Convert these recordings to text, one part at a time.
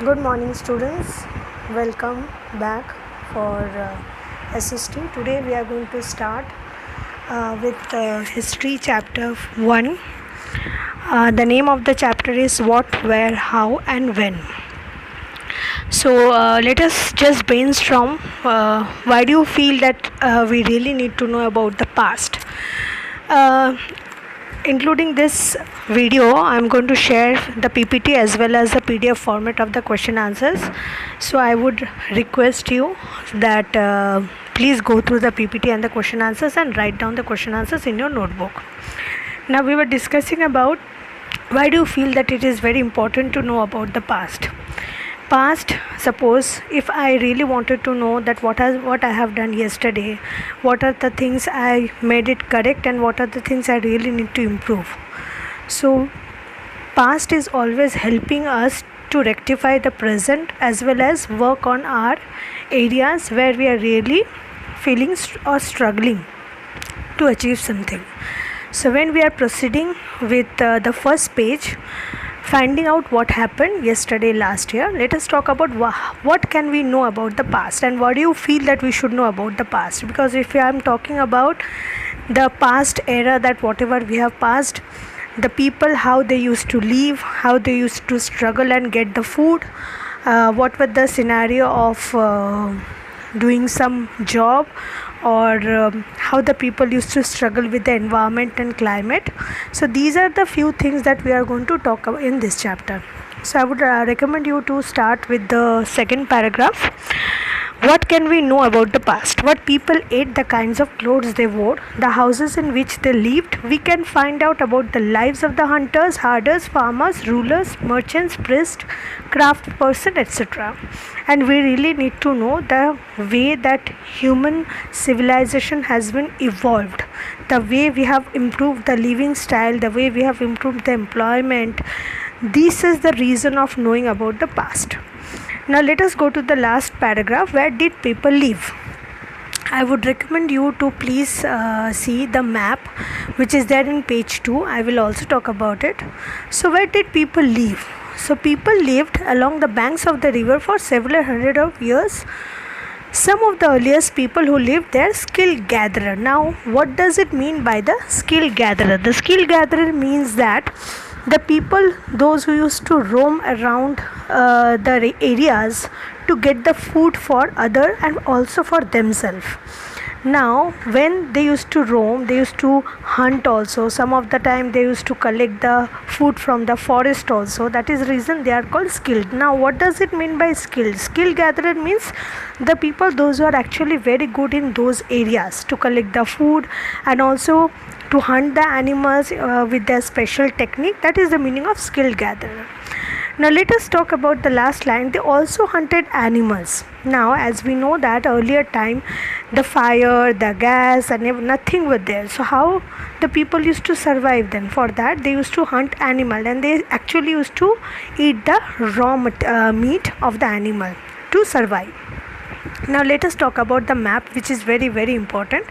Good morning, students. Welcome back for SST. Today we are going to start with History Chapter 1. The name of the chapter is What, Where, How and When. So let us just brainstorm. Why do you feel that we really need to know about the past? Including this video, I'm going to share the PPT as well as the PDF format of the question answers. So I would request you that please go through the PPT and the question answers and write down the question answers in your notebook. Now we were discussing about why do you feel that it is very important to know about the past. Suppose if I really wanted to know that what I have done yesterday, what are the things I made it correct and what are the things I really need to improve. So past is always helping us to rectify the present as well as work on our areas where we are really feeling or struggling to achieve something. So when we are proceeding with the first page, finding out what happened yesterday, last year, let us talk about what can we know about the past and what do you feel that we should know about the past. Because if I am talking about the past era, that whatever we have passed, the people, how they used to live, how they used to struggle and get the food, what was the scenario of doing some job, or how the people used to struggle with the environment and climate. So these are the few things that we are going to talk about in this chapter. So I would recommend you to start with the second paragraph. What can we know about the past? What people ate, the kinds of clothes they wore, the houses in which they lived. We can find out about the lives of the hunters, herders, farmers, rulers, merchants, priests, craft person, etc. And we really need to know the way that human civilization has been evolved, the way we have improved the living style, the way we have improved the employment. This is the reason of knowing about the past. Now let us go to the last paragraph. Where did people live? I would recommend you to please see the map which is there in page 2. I will also talk about it. So where did people live? So people lived along the banks of the river for several hundred of years. Some of the earliest people who lived there, skilled gatherer. Now what does it mean by the skilled gatherer? The skilled gatherer means that the people, those who used to roam around the areas to get the food for other and also for themselves. Now when they used to roam, they used to hunt also. Some of the time they used to collect the food from the forest also. That is the reason they are called skilled. Now what does it mean by skilled? Skilled gatherer means the people, those who are actually very good in those areas to collect the food and also to hunt the animals with their special technique. That is the meaning of skilled gatherer. Now let us talk about the last line. They also hunted animals. Now as we know that earlier time, the fire, the gas and nothing was there. So how the people used to survive then? For that they used to hunt animal and they actually used to eat the raw meat of the animal to survive. Now let us talk about the map, which is very important.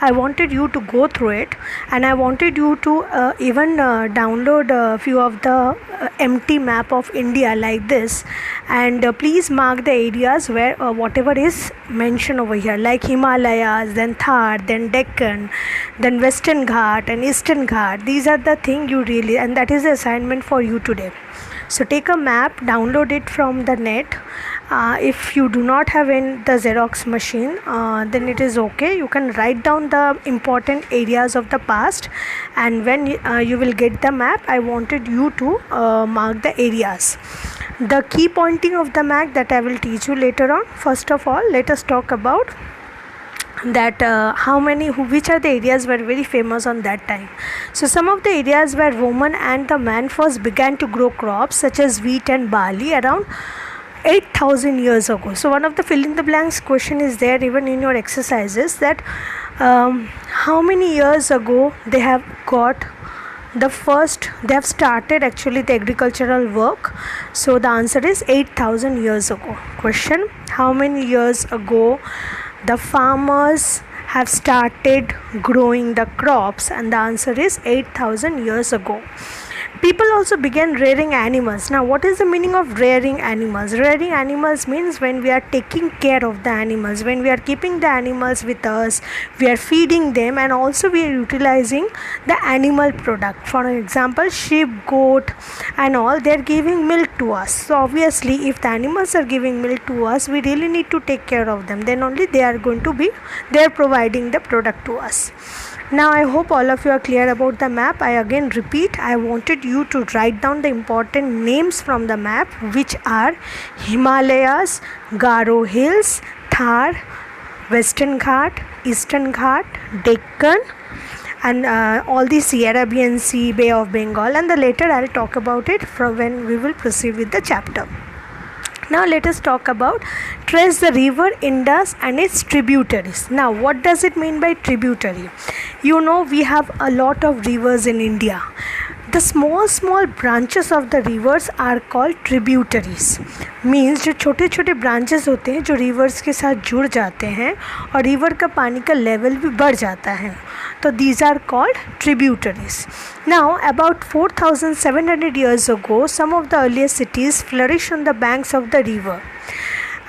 I wanted you to go through it and I wanted you to even download a few of the empty map of India like this, and please mark the areas where whatever is mentioned over here, like Himalayas, then Thar, then Deccan, then Western Ghat and Eastern Ghat. These are the thing you really, and that is the assignment for you today. So take a map, download it from the net. If you do not have the Xerox machine, then it is okay. You can write down the important areas of the past, and when you will get the map, I wanted you to mark the areas. The key pointing of the map that I will teach you later on. First of all, let us talk about that which are the areas were very famous on that time. So some of the areas where women and the man first began to grow crops such as wheat and barley around 8,000 years ago. So one of the fill in the blanks question is there even in your exercises, that how many years ago they have started actually the agricultural work. So the answer is 8,000 years ago. Question: how many years ago the farmers have started growing the crops? And the answer is 8,000 years ago. People also began rearing animals. Now, what is the meaning of rearing animals? Rearing animals means when we are taking care of the animals, when we are keeping the animals with us, we are feeding them, and also we are utilizing the animal product. For example, sheep, goat, and all, they are giving milk to us. So obviously, if the animals are giving milk to us, we really need to take care of them. Then only they are providing the product to us. Now I hope all of you are clear about the map. I again repeat, I wanted you to write down the important names from the map, which are Himalayas, Garo Hills, Thar, Western Ghat, Eastern Ghat, Deccan, and all the Arabian Sea, Bay of Bengal, and the later I'll talk about it from when we will proceed with the chapter. Now let us talk about trace the river Indus and its tributaries. Now what does it mean by tributary? You know, we have a lot of rivers in India. The small branches of the rivers are called tributaries. Means जो छोटे छोटे branches होते हैं जो reverse के साथ जुड़ जाते हैं और रिवर का पानी का लेवल भी बढ़ जाता है, तो these are called tributaries. Now about 4700 years ago, some of the earliest cities flourished on the banks of the river,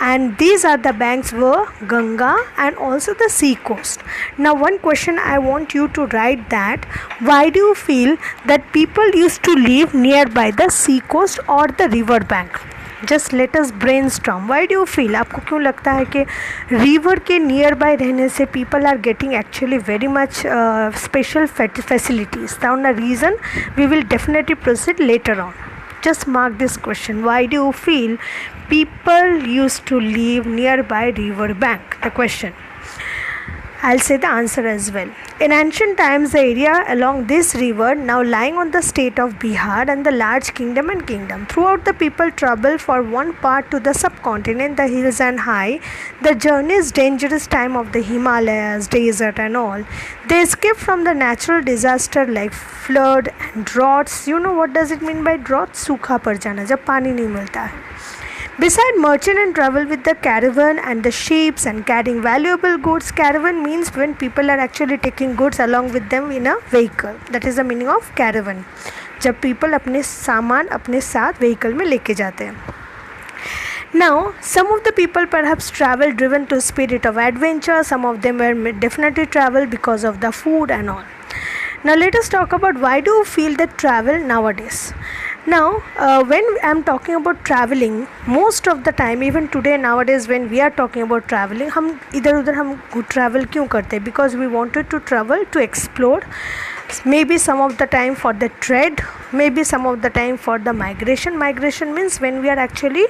and these are the banks were Ganga and also the sea coast. Now one question I want you to write, that why do you feel that people used to live nearby the sea coast or the river bank? Just let us brainstorm. Why do you feel, आपको क्यों लगता है कि river के near by रहने से people are getting actually very much special facilities? Now the reason we will definitely proceed later on. Just mark this question. Why do you feel people used to live nearby river bank? The question. I'll say the answer as well. In ancient times, the area along this river, now lying on the state of Bihar, and the large kingdom. Throughout the people travel for one part to the subcontinent, the hills and high, the journey's dangerous time of the Himalayas, desert and all. They escape from the natural disaster like flood and droughts. You know what does it mean by drought? सूखा पड़ जाना, जब पानी नहीं मिलता है. Beside merchant and travel with the caravan and the ships and carrying valuable goods. Caravan means when people are actually taking goods along with them in a vehicle. That is the meaning of caravan. जब people अपने सामान अपने साथ vehicle में लेके जाते हैं. Now, some of the people perhaps travel driven to spirit of adventure. Some of them were definitely travel because of the food and all. Now let us talk about why do you feel that travel nowadays. Now when I'm talking about traveling, most of the time, even today nowadays when we are talking about traveling, हम इधर उधर हम travel क्यों करते हैं? Because we wanted to travel to explore, maybe some of the time for the trade, maybe some of the time for the migration. Migration means when we are actually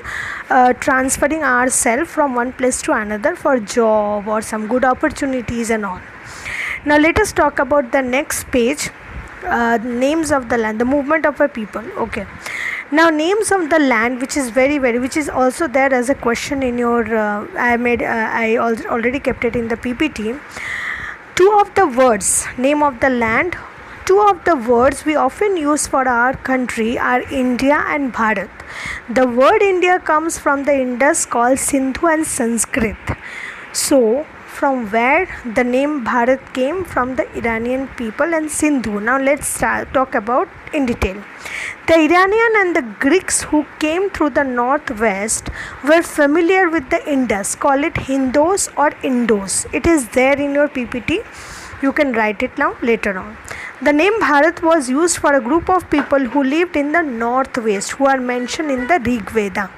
transferring ourselves from one place to another for job or some good opportunities and all. Now let us talk about the next page. Names of the land, the movement of a people. Okay, now names of the land, which is which is also there as a question in your I already kept it in the PPT. Two of the words, name of the land, two of the words we often use for our country are India and Bharat. The word India comes from the Indus called Sindhu and Sanskrit. So from where the name Bharat came? From the Iranian people and Sindhu. Now let's talk about in detail. The Iranian and the Greeks who came through the northwest were familiar with the Indus. Call it Hindos or Indos. It is there in your PPT. You can write it now later on. The name Bharat was used for a group of people who lived in the northwest, who are mentioned in the Rig Veda.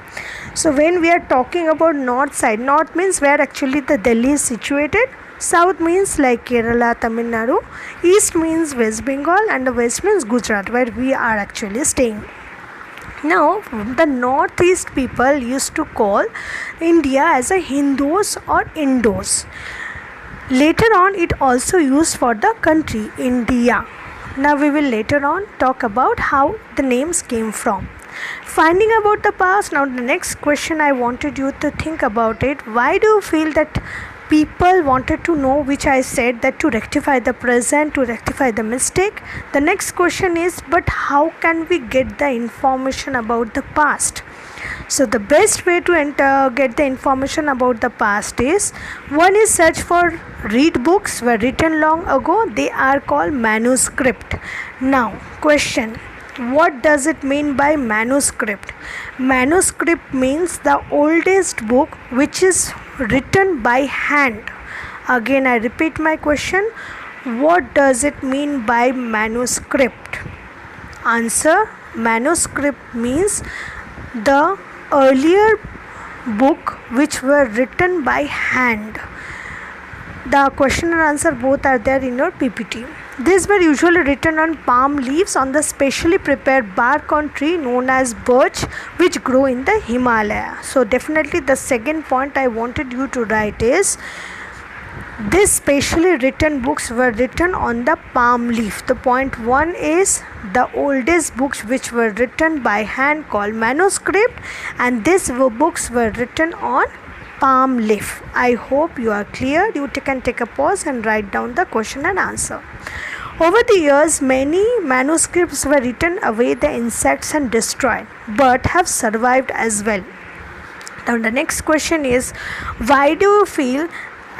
So when we are talking about north side, north means where actually the Delhi is situated, south means like Kerala, Tamil Nadu, east means West Bengal, and the west means Gujarat, where we are actually staying. Now the northeast people used to call India as a Hindus or Indos. Later on it also used for the country India. Now we will later on talk about how the names came from. Finding about the past. Now the next question I wanted you to think about it. Why do you feel that people wanted to know, which I said that to rectify the present, to rectify the mistake? The next question is, but how can we get the information about the past? So the best way to get the information about the past is, one is search for read books were written long ago. They are called manuscript. Now question, What does it mean by manuscript? Manuscript means the oldest book which is written by hand. Again, I repeat my question. What does it mean by manuscript? Answer: manuscript means the earlier book which were written by hand. The question and answer both are there in your PPT. These were usually written on palm leaves on the specially prepared bark on tree known as birch, which grow in the Himalaya. So definitely the second point I wanted you to write is, these specially written books were written on the palm leaf. The point 1 is the oldest books which were written by hand called manuscript, and these books were written on palm leaf. I hope you are clear. You can take a pause and write down the question and answer. Over the years, many manuscripts were written away the insects and destroyed, but have survived as well. Now the next question is, why do you feel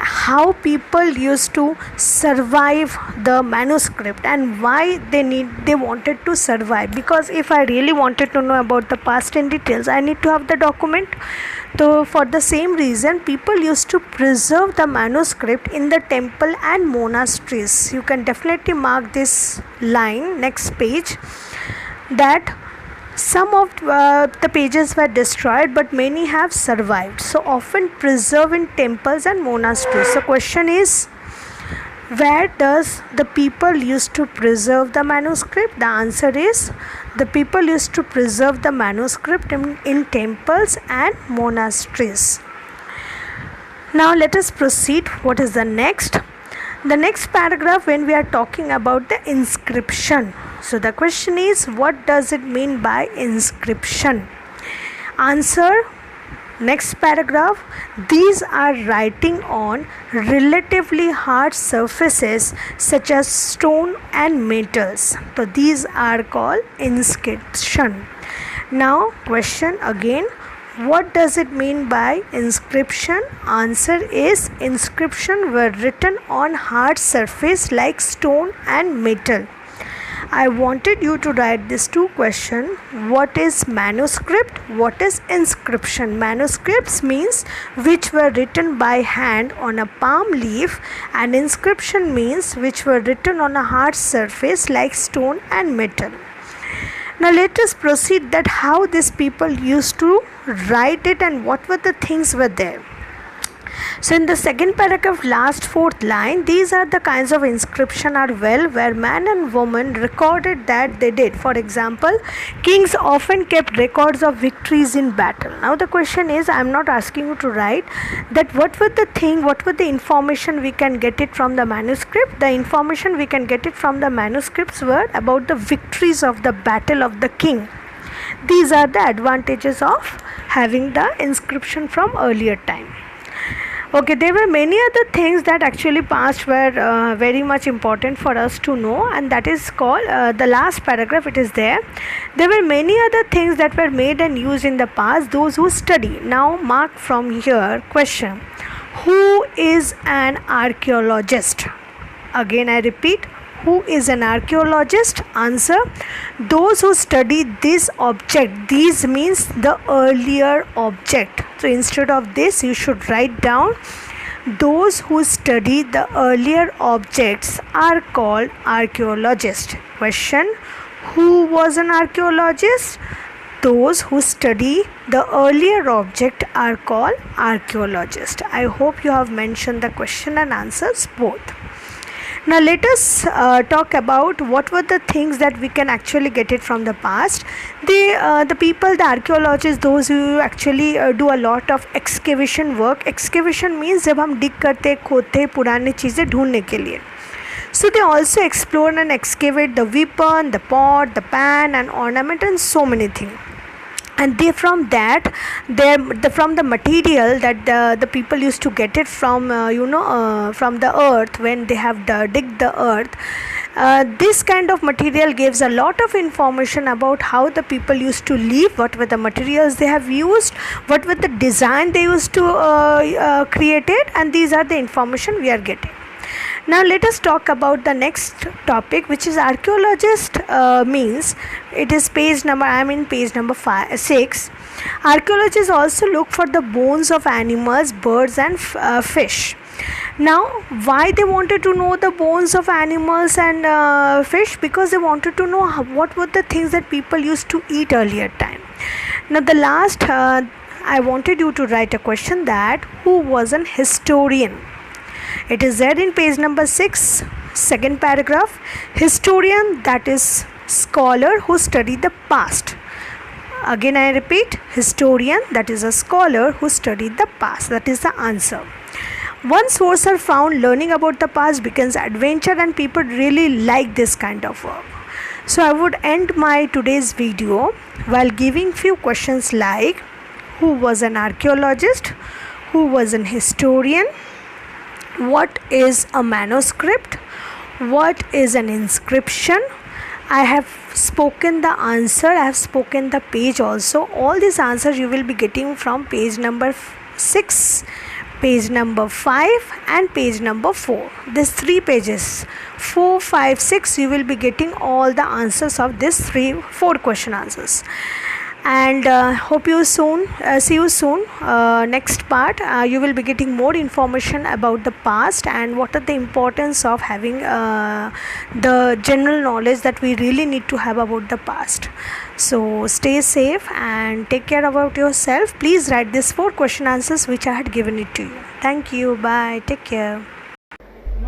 how people used to survive the manuscript and why they wanted to survive? Because if I really wanted to know about the past in details, I need to have the document. So for the same reason, people used to preserve the manuscript in the temple and monasteries. You can definitely mark this line, next page, that some of the pages were destroyed but many have survived, so often preserved in temples and monasteries. So question is, where does the people used to preserve the manuscript? The answer is, the people used to preserve the manuscript in temples and monasteries. Now let us proceed. What is the next? The next paragraph, when we are talking about the inscription. So the question is, what does it mean by inscription? Answer: next paragraph, these are writing on relatively hard surfaces such as stone and metals. So these are called inscription. Now question again, what does it mean by inscription? Answer is, inscription were written on hard surface like stone and metal. I wanted you to write these two questions. What is manuscript? What is inscription? Manuscripts means which were written by hand on a palm leaf, and inscription means which were written on a hard surface like stone and metal. Now let us proceed that how these people used to write it and what were the things were there. So in the second paragraph, last fourth line, these are the kinds of inscription are where man and woman recorded that they did. For example, kings often kept records of victories in battle. Now the question is, I am not asking you to write that what were the information we can get it from the manuscript. The information we can get it from the manuscripts were about the victories of the battle of the king. These are the advantages of having the inscription from earlier time. Okay, there were many other things that actually past were very much important for us to know, and that is called the last paragraph. It is there. There were many other things that were made and used in the past. Those who study. Now mark from here. Question: who is an archaeologist? Again I repeat, who is an archaeologist? Answer: those who study this object. These means the earlier object. So instead of this, you should write down, those who study the earlier objects are called archaeologists. Question: who was an archaeologist? Those who study the earlier object are called archaeologists. I hope you have mentioned the question and answers both. Now let us talk about what were the things that we can actually get it from the past. The people, the archaeologists, those who actually do a lot of excavation work. Excavation means जब हम dig करते खोदते पुरानी चीज़ें ढूंढने के लिए. So they also explore and excavate the weapon, the pot, the pan and ornament and so many things. And they from that, from the material that the people used to get it from from the earth when they have dig the earth. This kind of material gives a lot of information about how the people used to live, what were the materials they have used, what were the design they used to create it, and these are the information we are getting. Now let us talk about the next topic, which is archaeologist. Means it is page number, I am in page number 6. Archaeologists also look for the bones of animals, birds and fish. Now why they wanted to know the bones of animals and fish? Because they wanted to know what were the things that people used to eat earlier time. Now the last I wanted you to write a question, that who was an historian. It is there in page number 6, second paragraph. Historian, that is scholar who studied the past. Again I repeat, historian, that is a scholar who studied the past. That is the answer. Once sources are found, learning about the past becomes adventure and people really like this kind of work. So I would end my today's video while giving few questions like, who was an archaeologist, who was an historian, what is a manuscript, what is an inscription. I have spoken the answer, I have spoken the page also. All these answers you will be getting from page number 6, page number 5 and page number 4. These 3 pages, 4, 5, 6, you will be getting all the answers of these 4 question answers. And hope you soon see you soon. Next part you will be getting more information about the past and what are the importance of having the general knowledge that we really need to have about the past. So stay safe and take care about yourself. Please write these 4 question answers which I had given it to you. Thank you. Bye. Take care.